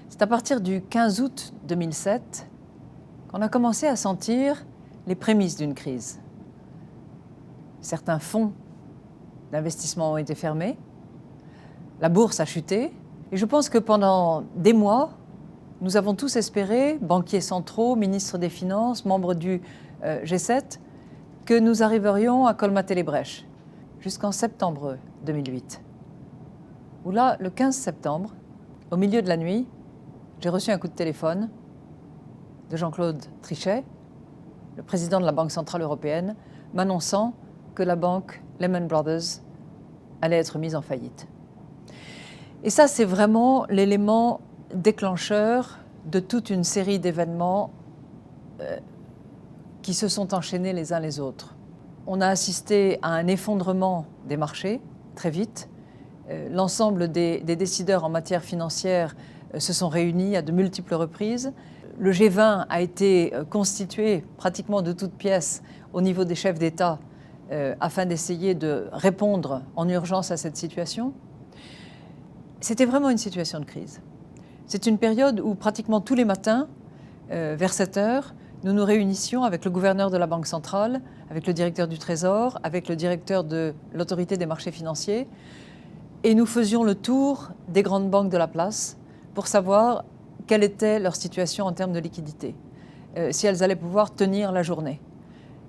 C'est à partir du 15 août 2007 qu'on a commencé à sentir les prémices d'une crise. Certains fonds d'investissement ont été fermés, la bourse a chuté, et je pense que pendant des mois, nous avons tous espéré, banquiers centraux, ministres des Finances, membres du G7, que nous arriverions à colmater les brèches, jusqu'en septembre 2008. Où là, le 15 septembre, au milieu de la nuit, j'ai reçu un coup de téléphone de Jean-Claude Trichet, le président de la Banque Centrale Européenne, m'annonçant que la banque Lehman Brothers allait être mise en faillite. Et ça, c'est vraiment l'élément déclencheur de toute une série d'événements qui se sont enchaînés les uns les autres. On a assisté à un effondrement des marchés, très vite. L'ensemble des décideurs en matière financière se sont réunis à de multiples reprises. Le G20 a été constitué pratiquement de toutes pièces au niveau des chefs d'État afin d'essayer de répondre en urgence à cette situation. C'était vraiment une situation de crise. C'est une période où pratiquement tous les matins, vers 7 heures, nous nous réunissions avec le gouverneur de la Banque centrale, avec le directeur du Trésor, avec le directeur de l'autorité des marchés financiers, et nous faisions le tour des grandes banques de la place pour savoir quelle était leur situation en termes de liquidité, si elles allaient pouvoir tenir la journée.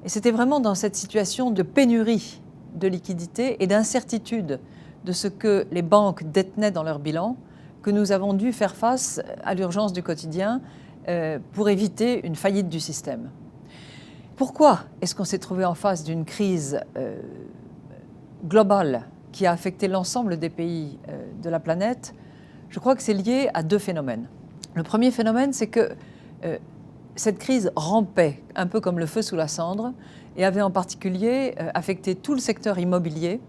Et c'était vraiment dans cette situation de pénurie de liquidité et d'incertitude de ce que les banques détenaient dans leur bilan que nous avons dû faire face à l'urgence du quotidien pour éviter une faillite du système. Pourquoi est-ce qu'on s'est trouvé en face d'une crise globale qui a affecté l'ensemble des pays de la planète? Je crois que c'est lié à deux phénomènes. Le premier phénomène, c'est que cette crise rampait un peu comme le feu sous la cendre et avait en particulier affecté tout le secteur immobilier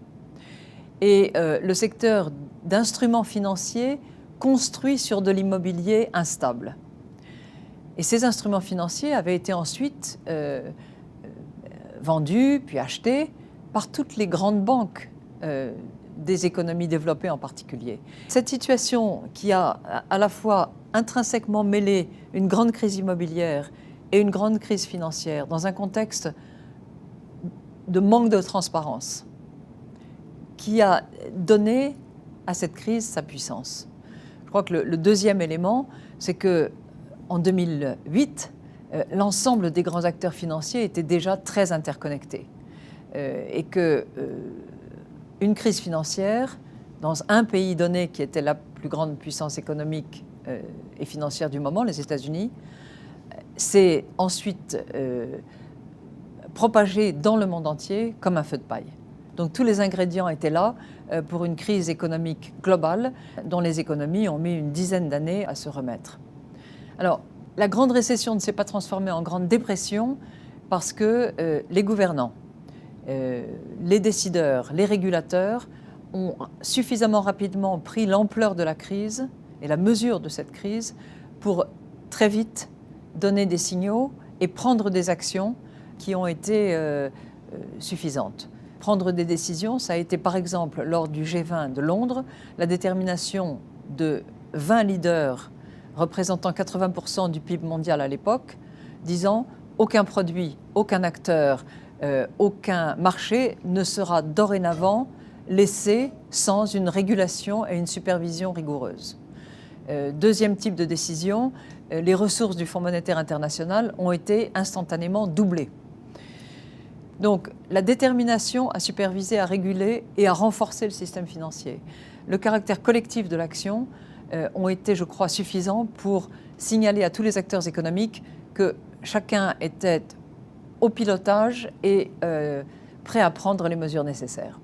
et le secteur d'instruments financiers construits sur de l'immobilier instable. Et ces instruments financiers avaient été ensuite vendus puis achetés par toutes les grandes banques des économies développées en particulier. Cette situation qui a à la fois intrinsèquement mêlé une grande crise immobilière et une grande crise financière dans un contexte de manque de transparence qui a donné à cette crise sa puissance. Je crois que le deuxième élément, c'est que en 2008, l'ensemble des grands acteurs financiers étaient déjà très interconnectés et que une crise financière dans un pays donné qui était la plus grande puissance économique et financière du moment, les États-Unis, s'est ensuite propagée dans le monde entier comme un feu de paille. Donc tous les ingrédients étaient là pour une crise économique globale dont les économies ont mis une dizaine d'années à se remettre. Alors, la grande récession ne s'est pas transformée en grande dépression parce que les gouvernants, les décideurs, les régulateurs ont suffisamment rapidement pris l'ampleur de la crise et la mesure de cette crise pour très vite donner des signaux et prendre des actions qui ont été suffisantes. Prendre des décisions, ça a été par exemple lors du G20 de Londres, la détermination de 20 leaders représentant 80% du PIB mondial à l'époque, disant aucun produit, aucun acteur, aucun marché ne sera dorénavant laissé sans une régulation et une supervision rigoureuse. Deuxième type de décision, les ressources du Fonds monétaire international ont été instantanément doublées. Donc la détermination à superviser, à réguler et à renforcer le système financier, le caractère collectif de l'action ont été, je crois, suffisants pour signaler à tous les acteurs économiques que chacun était au pilotage et prêt à prendre les mesures nécessaires.